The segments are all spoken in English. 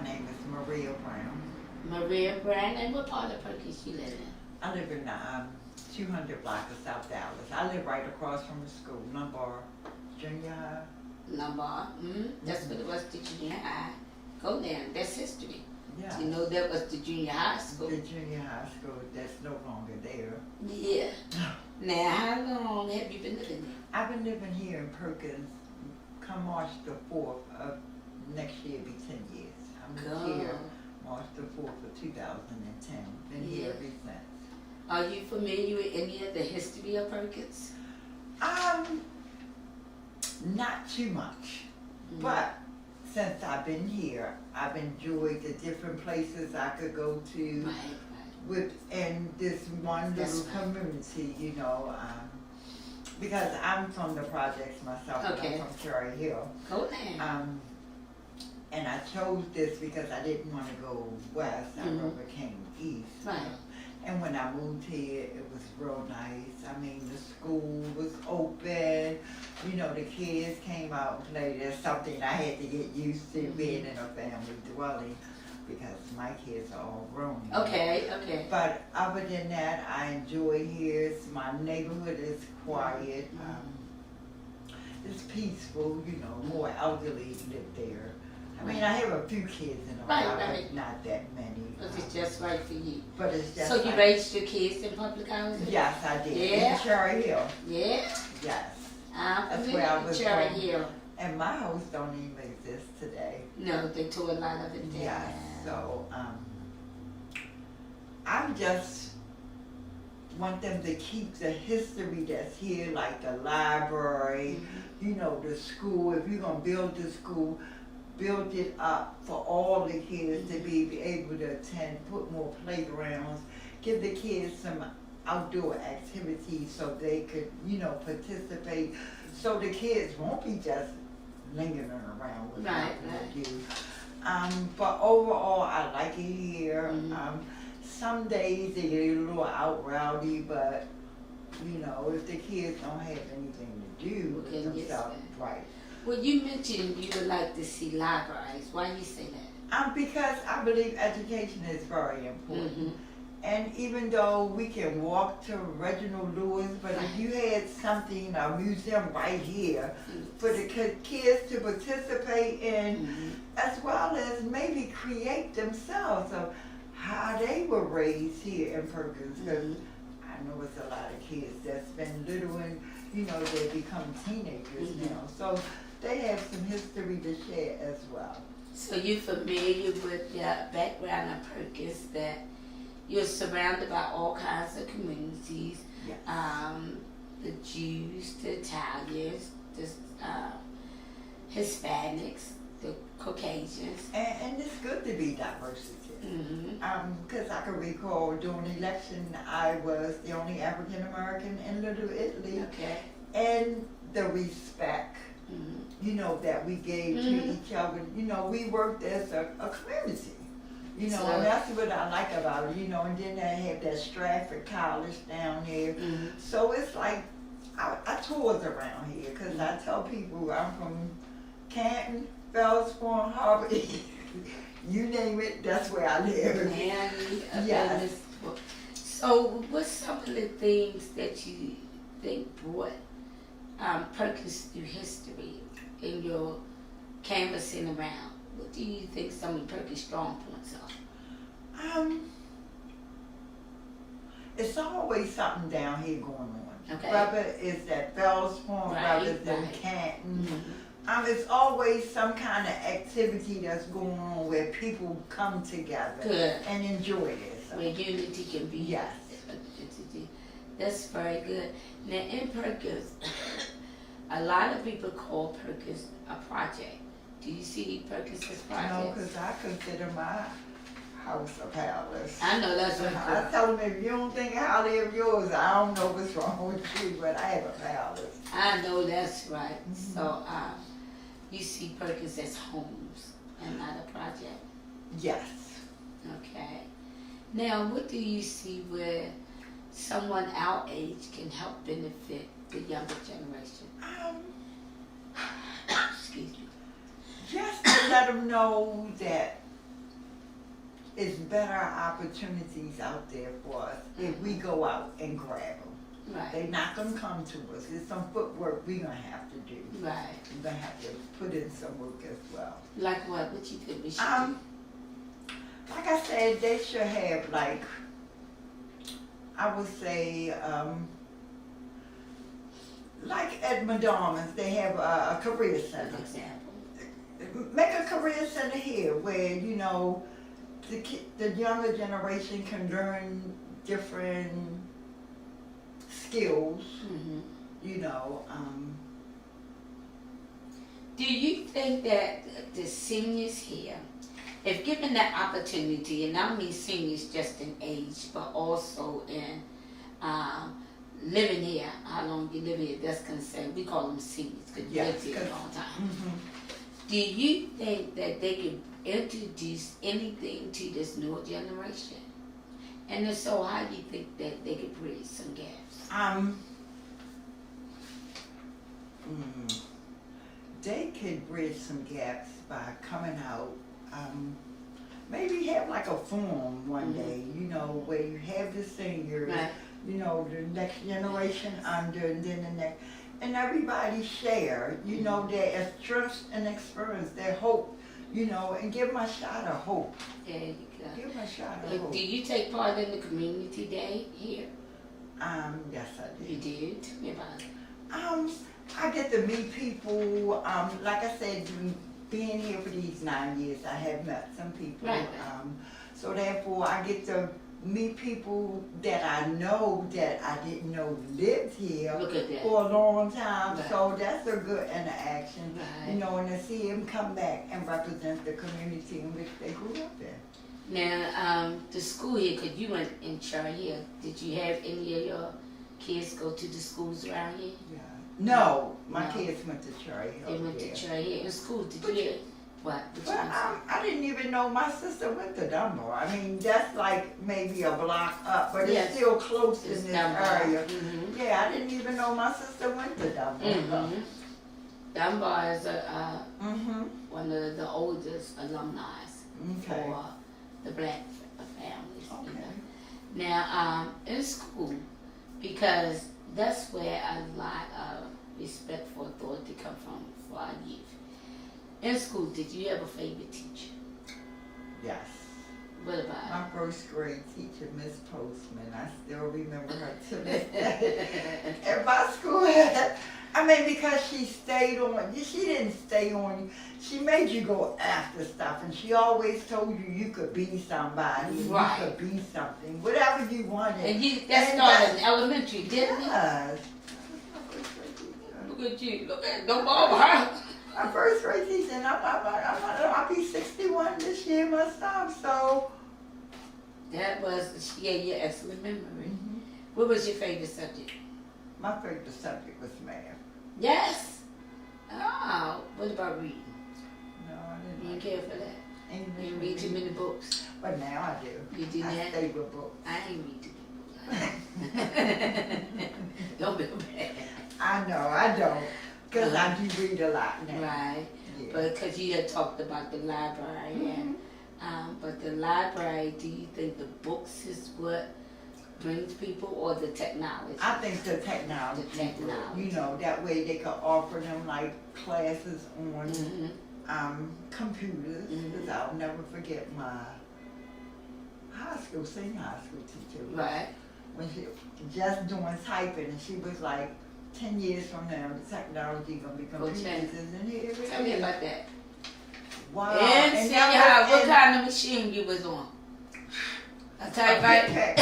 name is Maria Brown. Maria Brown, and what part of Perkins you live in? I live in 200 block of South Dallas. I live right across from the school, Lombard Junior High. Lombard. That's what it was, the junior high. Go there, that's history. Yeah. You know that was the junior high school. The junior high school that's no longer there. Yeah. Now, how long have you been living there? I've been living here in Perkins. Come March the 4th of next year, it'll be 10 years. I moved here March the 4th of 2010. Been here ever since. Are you familiar with any of the history of Perkins? Not too much, but since I've been here, I've enjoyed the different places I could go to within this one little community, you know, because I'm from the projects myself, and I'm from Cherry Hill. And I chose this because I didn't want to go west, I rather came east. And when I moved here, it was real nice. I mean, the school was open. You know, the kids came out and played. That's something I had to get used to being in a family dwelling because my kids are all grown. But other than that, I enjoy here. My neighborhood is quiet. It's peaceful. You know, more elderly live there. I mean, I have a few kids in the house, but not that many. But it's just right for you. But it's just so you raised your kids in public housing? Yes, I did. In Cherry Hill. Yeah? Yes. That's where I was Cherry Hill. And my house don't even exist today. No, they tore a lot of it down. Yeah, so I just want them to keep the history that's here, like the library, you know, the school. If you're going to build the school, build it up for all the kids to be able to attend, put more playgrounds, give the kids some outdoor activities so they could, you know, participate, so the kids won't be just lingering around with nothing to do. But overall, I like it here. Some days they get a little out rowdy, but, you know, if the kids don't have anything to do with themselves, Well, you mentioned you would like to see libraries. Why do you say that? Because I believe education is very important. And even though we can walk to Reginald Lewis, but if you had something, a museum right here, for the kids to participate in, as well as maybe create themselves of how they were raised here in Perkins. Because I know it's a lot of kids that's been little and, you know, they become teenagers now. So they have some history to share as well. So you're familiar with the background of Perkins, that you're surrounded by all kinds of communities, the Jews, the Italians, the Hispanics, the Caucasians. And it's good to be diversity. Because I can recall during the election, I was the only African American in Little Italy. And the respect, you know, that we gave to each other. You know, we worked as a community. You know, and that's what I like about it, you know, and then they have that Stratford College down here. So it's like, I tours around here, because I tell people I'm from Canton, Fells Point, Harvard, you name it, that's where I live. Yes. So what's some of the things that you think brought Perkins through history in your canvassing around? What do you think some of Perkins' strong points are? It's always something down here going on. Whether it's at Fells Point, whether it's in Canton. It's always some kind of activity that's going on where people come together and enjoy this. Where unity can be. Yes. That's very good. Now in Perkins, a lot of people call Perkins a project. Do you see Perkins as project? No, because I consider my house a palace. I know that's what I tell them, if you don't think highly of yours, I don't know what's wrong with you, but I have a palace. I know that's right. So you see Perkins as homes and not a project? Yes. Okay. Now, what do you see where someone our age can help benefit the younger generation? Excuse me. Just to let them know that it's better opportunities out there for us if we go out and grab them. Right. They're not going to come to us. There's some footwork we're going to have to do. Right. We're going to have to put in some work as well. Like what? What you think we should do? Like I said, they should have, like, I would say, like at McDonald's, they have a career center. For example. Make a career center here where, you know, the younger generation can learn different skills, you know. Do you think that the seniors here, if given that opportunity, and I don't mean seniors just in age, but also in living here, how long you live here, that's concerned, we call them seniors because you live here a long time. Do you think that they could introduce anything to this newer generation? And if so, how do you think that they could bridge some gaps? They could bridge some gaps by coming out. Maybe have like a forum one day, you know, where you have the seniors, you know, the next generation under, and then the next, and everybody share, you know, their strengths and experience, their hope, you know, and give them a shot of hope. There you go. Give them a shot of hope. Do you take part in the community day here? Yes, I do. You do? Tell me about it. I get to meet people, like I said, being here for these 9 years, I have met some people. Right. So therefore, I get to meet people that I know that I didn't know lived here for a long time. Right. So that's a good interaction, Right. you know, and to see them come back and represent the community in which they grew up in. Now, the school here, because you went in Cherry Hill, did you have any of your kids go to the schools around here? Yeah. No, my kids went to Cherry Hill. They went to Cherry Hill. In school, did you have what? But I didn't even know my sister went to Dunbar. I mean, that's like maybe a block up, but it's still close in this area. Yeah, I didn't even know my sister went to Dunbar. Dunbar is one of the oldest alumni for the black families. Okay. You know? Now, in school, because that's where a lot of respect for authority come from for our youth. In school, did you have a favorite teacher? Yes. What about my first grade teacher, Miss Postman? I still remember her to this day. At my school, I mean, because she stayed on, she didn't stay on you. She made you go after stuff, and she always told you could be somebody, right. You could be something, whatever you wanted. And that started in elementary, didn't it? Yes. Look at you, don't bother her. My first grade teacher, and I'll be 61 this year myself, so. That was, your excellent memory. What was your favorite subject? My favorite subject was math. Yes. Oh, what about reading? No, I didn't. You didn't care for that? You didn't read too many books? But now I do. You do I that? stay with books. I ain't read too many books. Don't be bad. I know, I don't. Because I do read a lot now. Right. Yeah. But because you had talked about the library. And, but the library, do you think the books is what brings people or the technology? I think the technology. You know, that way they could offer them like classes on computers. Because I'll never forget my senior high school teacher. Right. When she just doing typing, and she was like, 10 years from now, the technology gonna be computers, isn't it? Tell me about that. Wow. And senior high, what kind of machine you was on? A typewriter?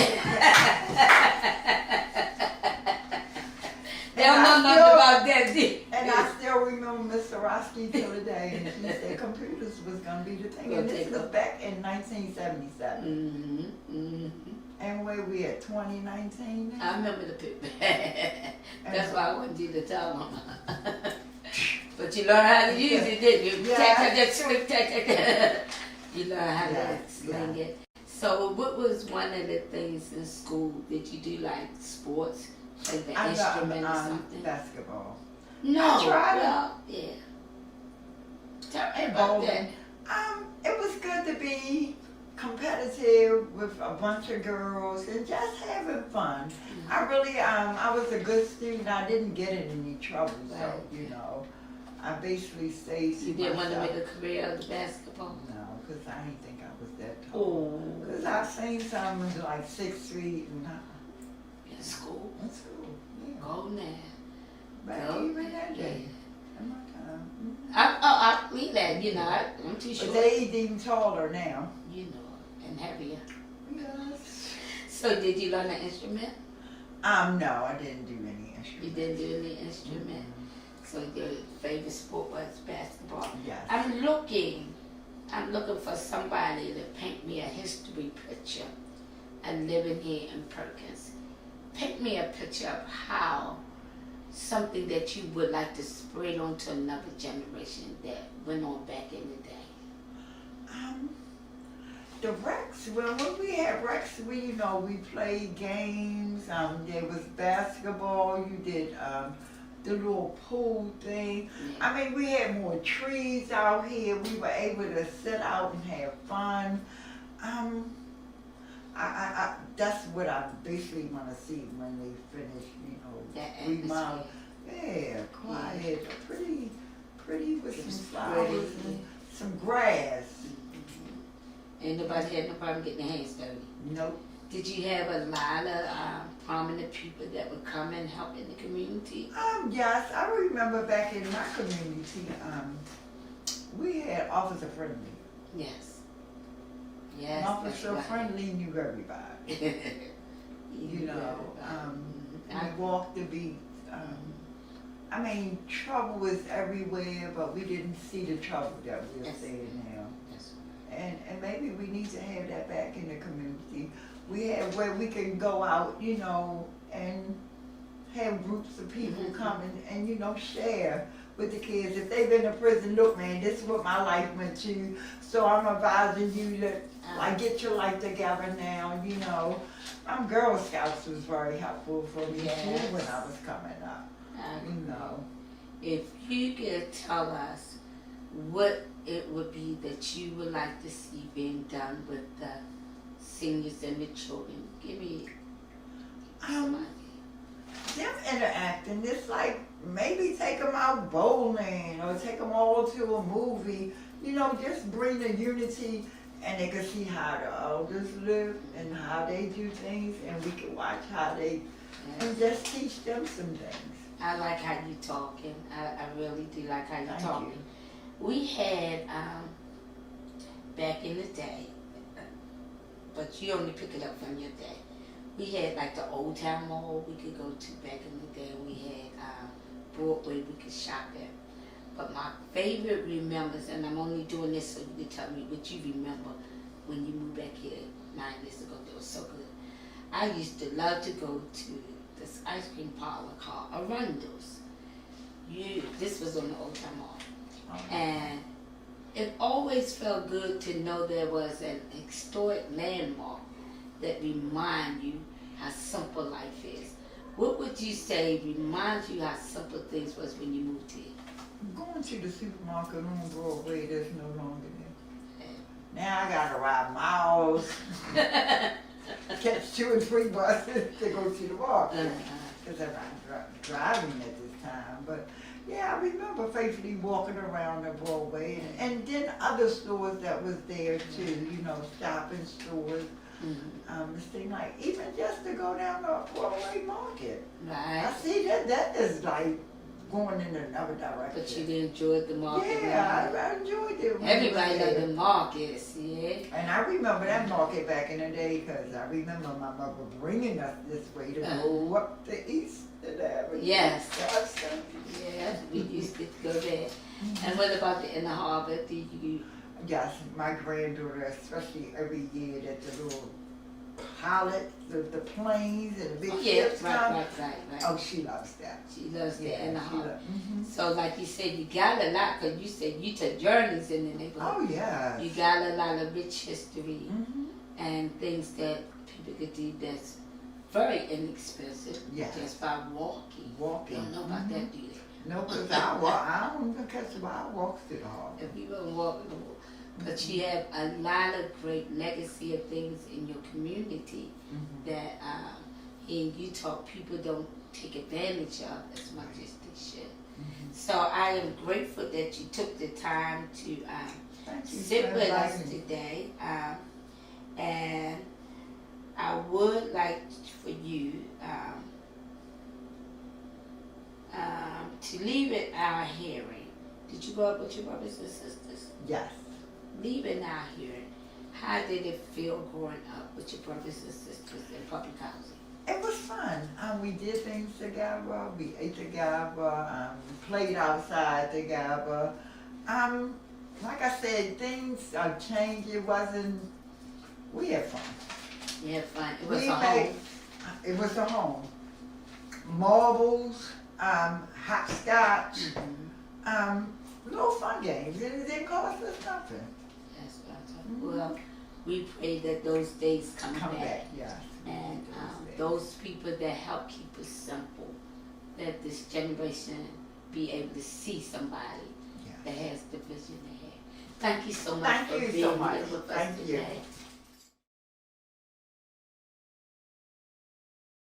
They don't know nothing about that, do you? And I still remember Miss Sorosky till the day, and she said computers was gonna be the thing. And this was back in 1977. And where we at, 2019 now? I remember the picture. That's why I wanted you to tell them. But you learned how to use it, didn't you? Yeah. You learned how to sling it. So what was one of the things in school that you do, like sports, like the instrument or something? Basketball. No. I tried Tell me about that. It was good to be competitive with a bunch of girls and just having fun. I really, I was a good student. I didn't get in any trouble, so, you know, I basically stayed to You didn't want to myself. make a career out of basketball? No, because I didn't think I was that tall. Because I've seen some like 6'3" and In school? in school, yeah. Go now. But Go. even that Yeah. day, in my time. I mean that, you know, I'm too But short. they even taller now. You know, and heavier. Yes. So did you learn an instrument? No, I didn't do any You instruments. didn't do any instrument? So your favorite sport was basketball? Yes. I'm looking for somebody to paint me a history picture of living here in Perkins. Paint me a picture of how something that you would like to spread on to another generation that went on back in the day. The Rex, well, when we had Rex, we played games. There was basketball. You did the little pool thing. Yeah. I mean, we had more trees out here. We were able to sit out and have fun. That's what I basically want to see when they finish, That remodel. atmosphere. Yeah, quiet, pretty with some Some flowers pretty, and some grass. Ain't nobody had no problem getting their hands dirty. Nope. Did you have a lot of prominent people that would come and help in the community? Yes, I remember back in my community, we had Officer Friendly. Yes. And Yes. Officer that's right. Friendly knew everybody. You know, we walked the beat. I mean, trouble was everywhere, but we didn't see the trouble that we're Yes. seeing now. Yes. And maybe we need to have that back in the community. We have where we can go out, and have groups of people come and share with the kids. If they've been to prison, look, man, this is what my life went to. So I'm advising you to get your life together now. Girl Scouts was very helpful for me too when I was coming up. If you could tell us what it would be that you would like to see being done with the seniors and the children, give me some idea. Them interacting, it's like maybe take them out bowling or take them all to a movie, just bring the unity and they can see how the elders live and how they do things and we can watch how they, and just teach them some things. I like how you talking. I really do like how you Thank talking. you. We had, back in the day, but you only pick it up from your day. We had like the Old Town Mall we could go to back in the day. We had Broadway we could shop at. But my favorite remembers, and I'm only doing this so you can tell me what you remember when you moved back here 9 years ago. That was so good. I used to love to go to this ice cream parlor called Arundel's. This was on the Old Town Mall. And it always felt good to know there was an historic landmark that remind you how simple life is. What would you say reminds you how simple things was when you moved here? Going to the supermarket on Broadway, there's no longer there. Now I gotta ride miles, catch 2 and 3 buses to go to the market. Because I'm not driving at this time. But yeah, I remember faithfully walking around the Broadway and then other stores that was there too, shopping stores. This thing like, even just to go down the Broadway market. Right. I see that is like going in another direction. But you enjoyed the market. Yeah, I enjoyed it. Everybody loved the markets, yeah. And I remember that market back in the day because I remember my mother bringing us this way to go up the East Avenue. Yes. Yes. Yeah, we used to go there. And what about the Inner Harbor? Did you? Yes, my granddaughter, especially every year that the little pilot, the planes and the big ships come. Right. Oh, she loves that. She loves the Inner Harbor. Mm-hmm. So like you said, you got a lot, because you said you took journeys in the neighborhood. Oh, yeah. You got a lot of rich history Mm-hmm. and things that people could do that's very inexpensive Yes. just by walking. Walking. You don't know about that, do they? No, because I don't even catch the I walk to the hall. If you don't walk no more. But you have a lot of great legacy of things in your community that in Utah people don't take advantage of as much as they should. So I am grateful that you took the time to sit with us today. And I would like for you to leave it our hearing. Did you go up with your brothers and sisters? Yes. Leaving our hearing, how did it feel growing up with your brothers and sisters in public housing? It was fun. We did things together. We ate together. Played outside together. Like I said, things are changing. We had fun. You had fun. It was a home. It was a home. Marbles, hopscotch, little fun games. It didn't cost us nothing. That's what I'm talking about. Well, we pray that those days come back. Yes. And those people that help keep us simple, that this generation be able to see somebody that has the vision they have. Thank you so much for being here with us today.